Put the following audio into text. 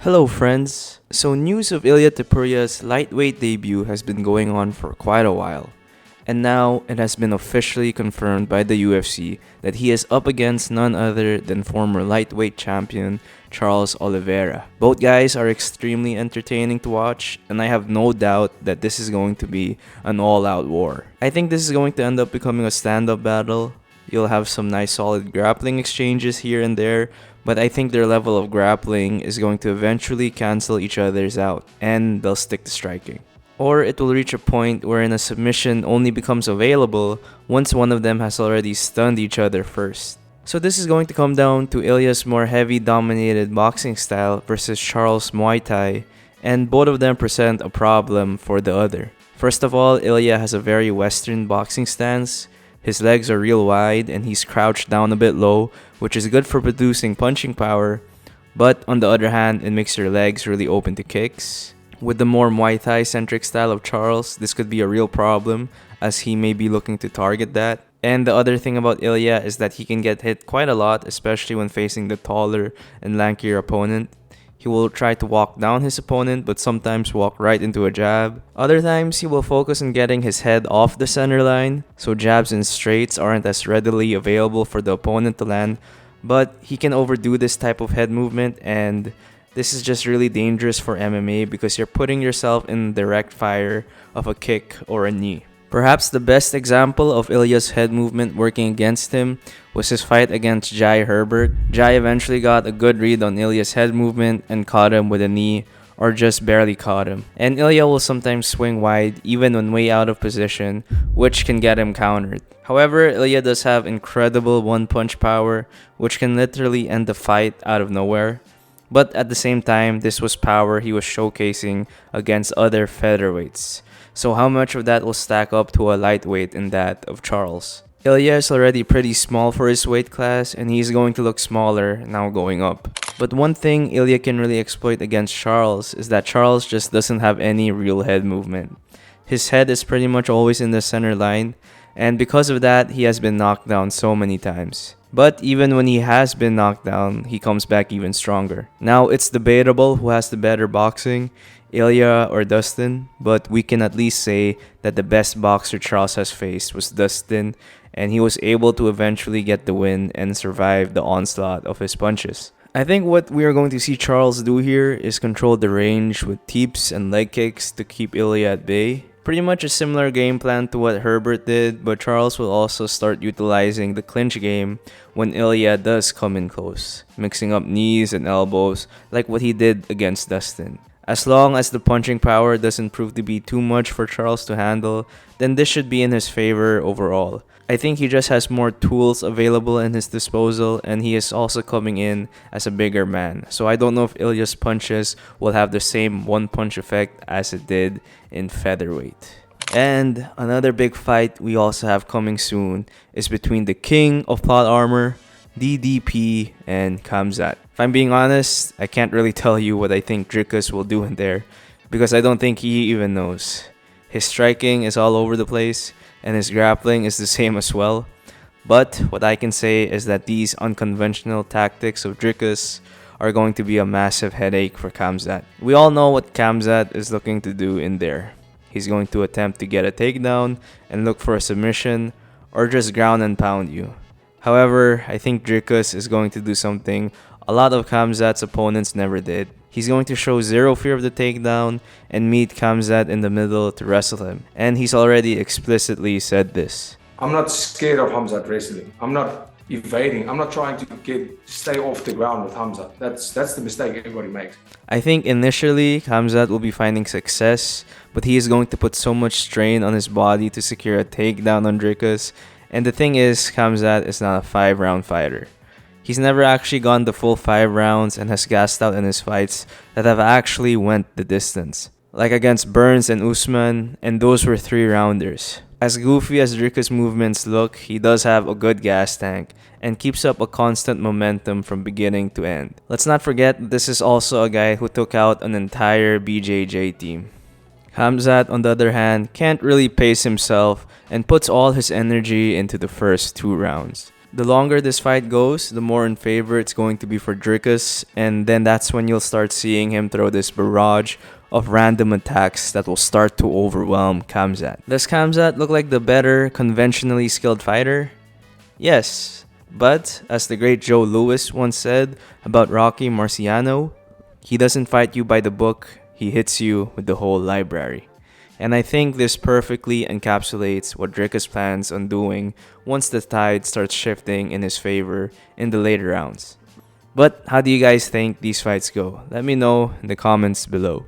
Hello friends! So news of Ilia Topuria's lightweight debut has been going on for quite a while. And now it has been officially confirmed by the UFC that he is up against none other than former lightweight champion Chalres Oliveira. Both guys are extremely entertaining to watch, and I have no doubt that this is going to be an all-out war. I think this is going to end up becoming a stand-up battle. You'll have some nice solid grappling exchanges here and there, but I think their level of grappling is going to eventually cancel each other's out, and they'll stick to striking. Or it will reach a point wherein a submission only becomes available once one of them has already stunned each other first. So this is going to come down to Ilia's more heavy dominated boxing style versus Charles' Muay Thai, and both of them present a problem for the other. First of all, Ilia has a very Western boxing stance. His legs are real wide and he's crouched down a bit low, which is good for producing punching power, but on the other hand, it makes your legs really open to kicks. With the more Muay Thai centric style of Charles, this could be a real problem as he may be looking to target that. And the other thing about Ilia is that he can get hit quite a lot, especially when facing the taller and lankier opponent. He will try to walk down his opponent but sometimes walk right into a jab. Other times, he will focus on getting his head off the center line, so jabs and straights aren't as readily available for the opponent to land, but he can overdo this type of head movement, and this is just really dangerous for MMA because you're putting yourself in direct fire of a kick or a knee. Perhaps the best example of Ilia's head movement working against him was his fight against Jai Herbert. Jai eventually got a good read on Ilia's head movement and caught him with a knee, or just barely caught him. And Ilia will sometimes swing wide even when way out of position, which can get him countered. However, Ilia does have incredible one-punch power, which can literally end the fight out of nowhere. But at the same time, this was power he was showcasing against other featherweights. So how much of that will stack up to a lightweight in that of Charles? Ilia is already pretty small for his weight class, and he's going to look smaller now going up. But one thing Ilia can really exploit against Charles is that Charles just doesn't have any real head movement. His head is pretty much always in the center line, and because of that, he has been knocked down so many times. But even when he has been knocked down, he comes back even stronger. Now, it's debatable who has the better boxing, Ilia or Dustin, but we can at least say that the best boxer Charles has faced was Dustin, and he was able to eventually get the win and survive the onslaught of his punches. I think what we are going to see Charles do here is control the range with teeps and leg kicks to keep Ilia at bay. Pretty much a similar game plan to what Herbert did, but Charles will also start utilizing the clinch game when Ilia does come in close, mixing up knees and elbows like what he did against Dustin. As long as the punching power doesn't prove to be too much for Charles to handle, then this should be in his favor overall. I think he just has more tools available in his disposal, and he is also coming in as a bigger man. So I don't know if Ilia's punches will have the same one-punch effect as it did in featherweight. And another big fight we also have coming soon is between the king of plot armor, DDP, and Khamzat. If I'm being honest, I can't really tell you what I think Dricus will do in there because I don't think he even knows. His striking is all over the place and his grappling is the same as well. But what I can say is that these unconventional tactics of Dricus are going to be a massive headache for Khamzat. We all know what Khamzat is looking to do in there. He's going to attempt to get a takedown and look for a submission or just ground and pound you. However, I think Dricus is going to do something a lot of Khamzat's opponents never did. He's going to show zero fear of the takedown and meet Khamzat in the middle to wrestle him. And he's already explicitly said this. I'm not scared of Khamzat wrestling. I'm not evading. I'm not trying to stay off the ground with Khamzat. That's the mistake everybody makes. I think initially Khamzat will be finding success, but he is going to put so much strain on his body to secure a takedown on Dricus. And the thing is, Khamzat is not a 5-round fighter. He's never actually gone the full 5 rounds and has gassed out in his fights that have actually went the distance. Like against Burns and Usman, and those were 3-rounders. As goofy as Dricus' movements look, he does have a good gas tank and keeps up a constant momentum from beginning to end. Let's not forget this is also a guy who took out an entire BJJ team. Khamzat, on the other hand, can't really pace himself and puts all his energy into the first 2 rounds. the longer this fight goes, the more in favor it's going to be for Dricus, and then that's when you'll start seeing him throw this barrage of random attacks that will start to overwhelm Khamzat. Does Khamzat look like the better, conventionally skilled fighter? Yes, but as the great Joe Louis once said about Rocky Marciano, he doesn't fight you by the book, he hits you with the whole library. And I think this perfectly encapsulates what Dricus plans on doing once the tide starts shifting in his favor in the later rounds. But how do you guys think these fights go? Let me know in the comments below.